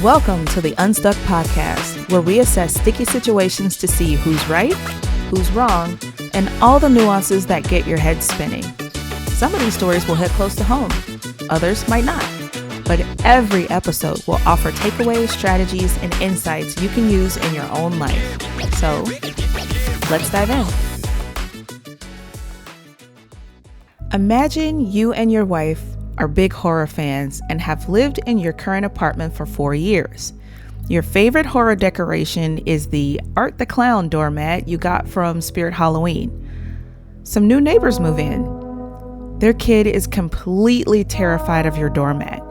Welcome to the Unstuck podcast, where we assess sticky situations to see who's right, who's wrong, and all the nuances that get your head spinning. Some of these stories will hit close to home, others might not, but every episode will offer takeaways, strategies, and insights you can use in your own life. So, let's dive in. Imagine you and your wife are big horror fans and have lived in your current apartment for 4 years. Your favorite horror decoration is the Art the Clown doormat you got from Spirit Halloween. Some new neighbors move in. Their kid is completely terrified of your doormat.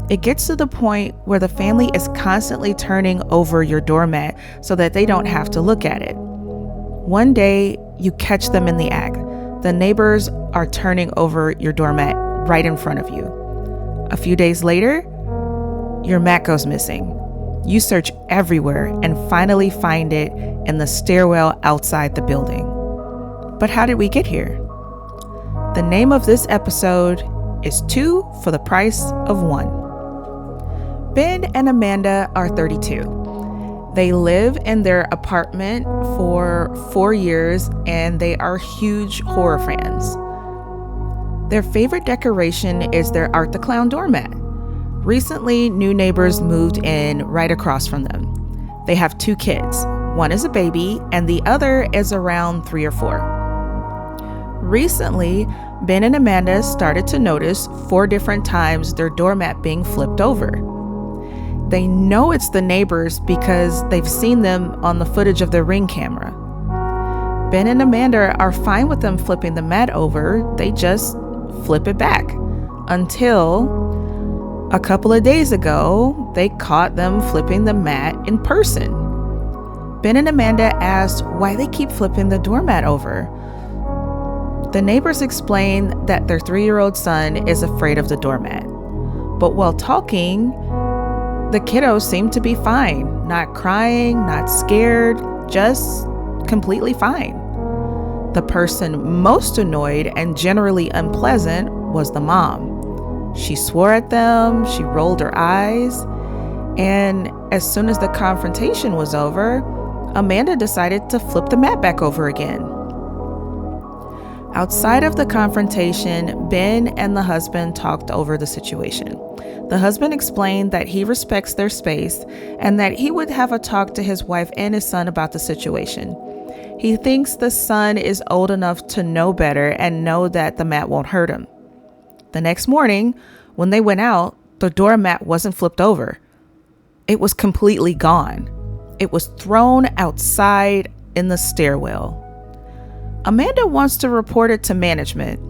It gets to the point where the family is constantly turning over your doormat so that they don't have to look at it. One day, you catch them in the act. The neighbors are turning over your doormat right in front of you. A few days later, your mat goes missing. You search everywhere and finally find it in the stairwell outside the building. But how did we get here? The name of this episode is 2 for the Price of 1. Ben and Amanda are 32. They live in their apartment for 4 years and they are huge horror fans. Their favorite decoration is their Art the Clown doormat. Recently, new neighbors moved in right across from them. They have 2 kids. One is a baby and the other is around 3 or 4. Recently, Ben and Amanda started to notice 4 different times their doormat being flipped over. They know it's the neighbors because they've seen them on the footage of their Ring camera. Ben and Amanda are fine with them flipping the mat over. They just flip it back until a couple of days ago, they caught them flipping the mat in person. Ben and Amanda asked why they keep flipping the doormat over. The neighbors explained that their 3-year-old son is afraid of the doormat. But while talking, the kiddos seemed to be fine, not crying, not scared, just completely fine. The person most annoyed and generally unpleasant was the mom. She swore at them, she rolled her eyes, and as soon as the confrontation was over, Amanda decided to flip the mat back over again. Outside of the confrontation, Ben and the husband talked over the situation. The husband explained that he respects their space and that he would have a talk to his wife and his son about the situation. He thinks the son is old enough to know better and know that the mat won't hurt him. The next morning, when they went out, the doormat wasn't flipped over. It was completely gone. It was thrown outside in the stairwell. Amanda wants to report it to management,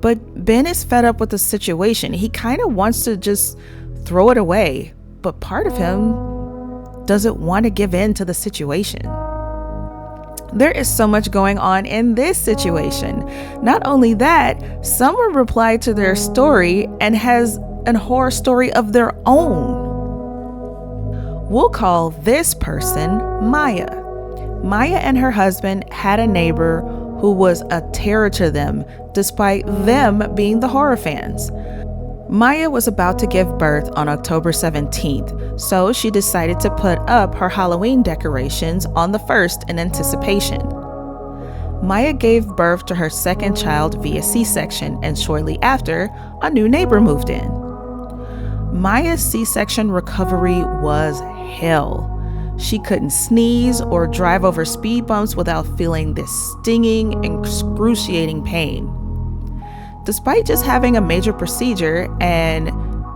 but Ben is fed up with the situation. He kind of wants to just throw it away, but part of him doesn't want to give in to the situation. There is so much going on in this situation. Not only that, someone replied to their story and has a horror story of their own. We'll call this person Maya. Maya and her husband had a neighbor who was a terror to them, despite them being the horror fans. Maya was about to give birth on October 17th, so she decided to put up her Halloween decorations on the 1st in anticipation. Maya gave birth to her second child via C-section, and shortly after, a new neighbor moved in. Maya's C-section recovery was hell. She couldn't sneeze or drive over speed bumps without feeling this stinging, excruciating pain. Despite just having a major procedure and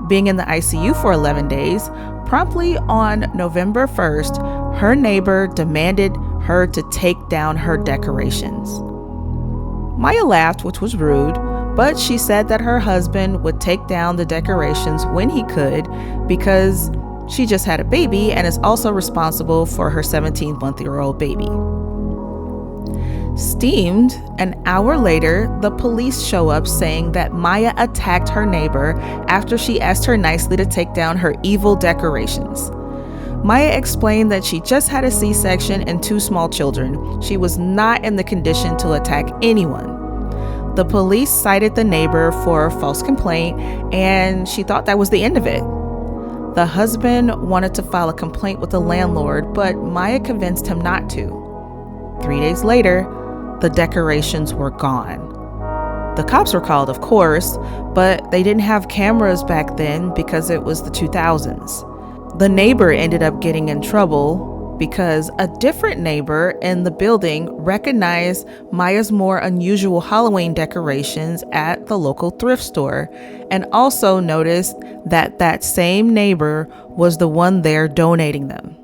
being in the ICU for 11 days, promptly on November 1st, her neighbor demanded her to take down her decorations. Maya laughed, which was rude, but she said that her husband would take down the decorations when he could because she just had a baby and is also responsible for her 17-month-old baby. Steamed, an hour later, the police show up saying that Maya attacked her neighbor after she asked her nicely to take down her evil decorations. Maya explained that she just had a C-section and 2 small children. She was not in the condition to attack anyone. The police cited the neighbor for a false complaint, and she thought that was the end of it. The husband wanted to file a complaint with the landlord, but Maya convinced him not to. 3 days later, the decorations were gone. The cops were called, of course, but they didn't have cameras back then because it was the 2000s. The neighbor ended up getting in trouble because a different neighbor in the building recognized Maya's more unusual Halloween decorations at the local thrift store, and also noticed that that same neighbor was the one there donating them.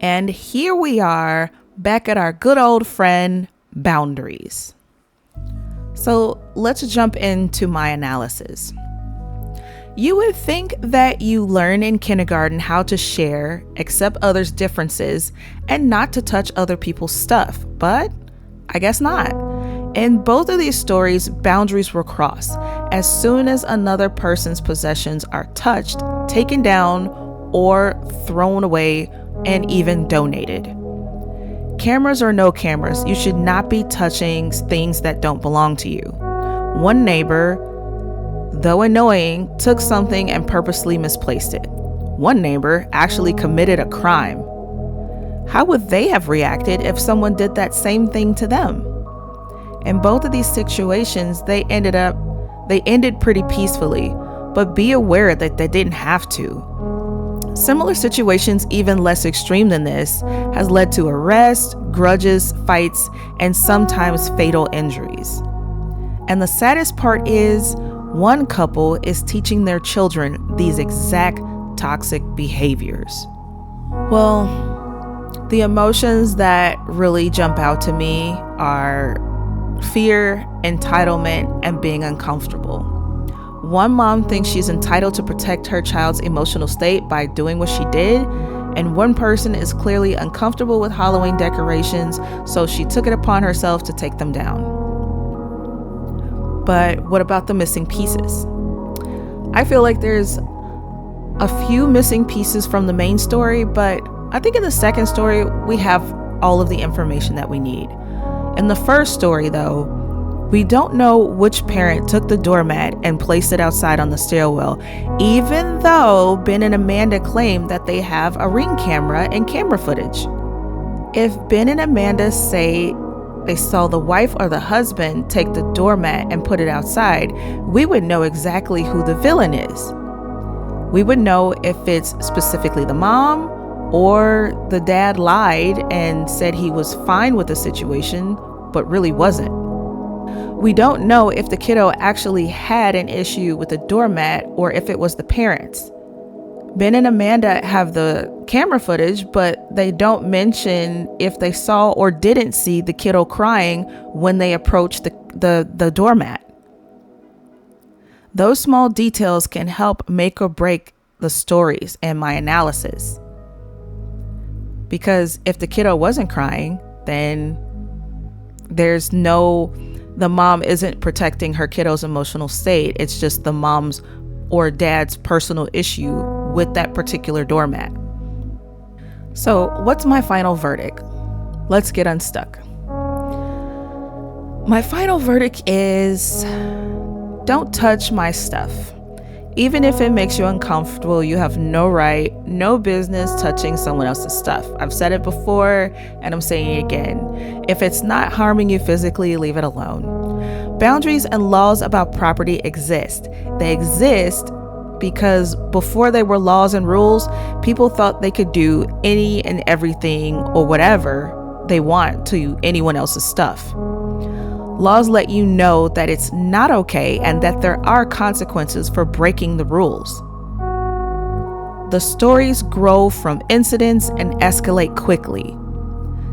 And here we are back at our good old friend, boundaries. So let's jump into my analysis. You would think that you learn in kindergarten how to share, accept others' differences, and not to touch other people's stuff, but I guess not. In both of these stories, boundaries were crossed as soon as another person's possessions are touched, taken down, or thrown away, and even donated. Cameras or no cameras, you should not be touching things that don't belong to you. One neighbor, though annoying, took something and purposely misplaced it. One neighbor actually committed a crime. How would they have reacted if someone did that same thing to them? In both of these situations, they ended pretty peacefully, but be aware that they didn't have to. Similar situations, even less extreme than this, has led to arrests, grudges, fights, and sometimes fatal injuries. And the saddest part is, one couple is teaching their children these exact toxic behaviors. Well, the emotions that really jump out to me are fear, entitlement, and being uncomfortable. One mom thinks she's entitled to protect her child's emotional state by doing what she did, and one person is clearly uncomfortable with Halloween decorations, so she took it upon herself to take them down. But what about the missing pieces? I feel like there's a few missing pieces from the main story, but I think in the second story, we have all of the information that we need. In the first story, though, we don't know which parent took the doormat and placed it outside on the stairwell, even though Ben and Amanda claim that they have a Ring camera and camera footage. If Ben and Amanda say they saw the wife or the husband take the doormat and put it outside, we would know exactly who the villain is. We would know if it's specifically the mom or the dad lied and said he was fine with the situation, but really wasn't. We don't know if the kiddo actually had an issue with the doormat or if it was the parents. Ben and Amanda have the camera footage, but they don't mention if they saw or didn't see the kiddo crying when they approached the doormat. Those small details can help make or break the stories and my analysis. Because if the kiddo wasn't crying, then the mom isn't protecting her kiddo's emotional state. It's just the mom's or dad's personal issue with that particular doormat. So what's my final verdict? Let's get unstuck. My final verdict is, don't touch my stuff. Even if it makes you uncomfortable, you have no right, no business touching someone else's stuff. I've said it before and I'm saying it again. If it's not harming you physically, leave it alone. Boundaries and laws about property exist. They exist because before they were laws and rules, people thought they could do any and everything or whatever they want to anyone else's stuff. Laws let you know that it's not okay and that there are consequences for breaking the rules. The stories grow from incidents and escalate quickly.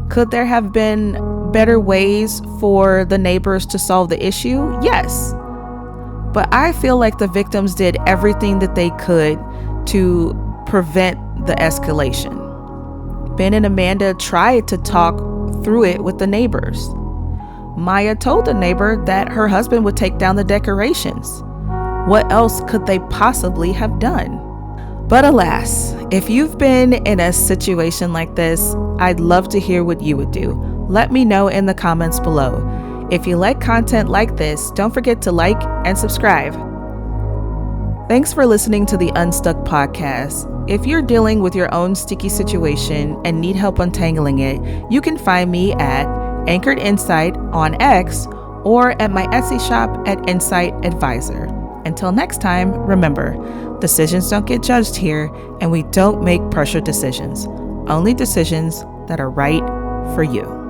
Could there have been better ways for the neighbors to solve the issue? Yes. But I feel like the victims did everything that they could to prevent the escalation. Ben and Amanda tried to talk through it with the neighbors. Maya told the neighbor that her husband would take down the decorations. What else could they possibly have done? But alas, if you've been in a situation like this, I'd love to hear what you would do. Let me know in the comments below. If you like content like this, don't forget to like and subscribe. Thanks for listening to the Unstuck podcast. If you're dealing with your own sticky situation and need help untangling it, you can find me at Anchored Insight on X or at my Etsy shop at Insight Advisor. Until next time, remember, decisions don't get judged here, and we don't make pressure decisions, only decisions that are right for you.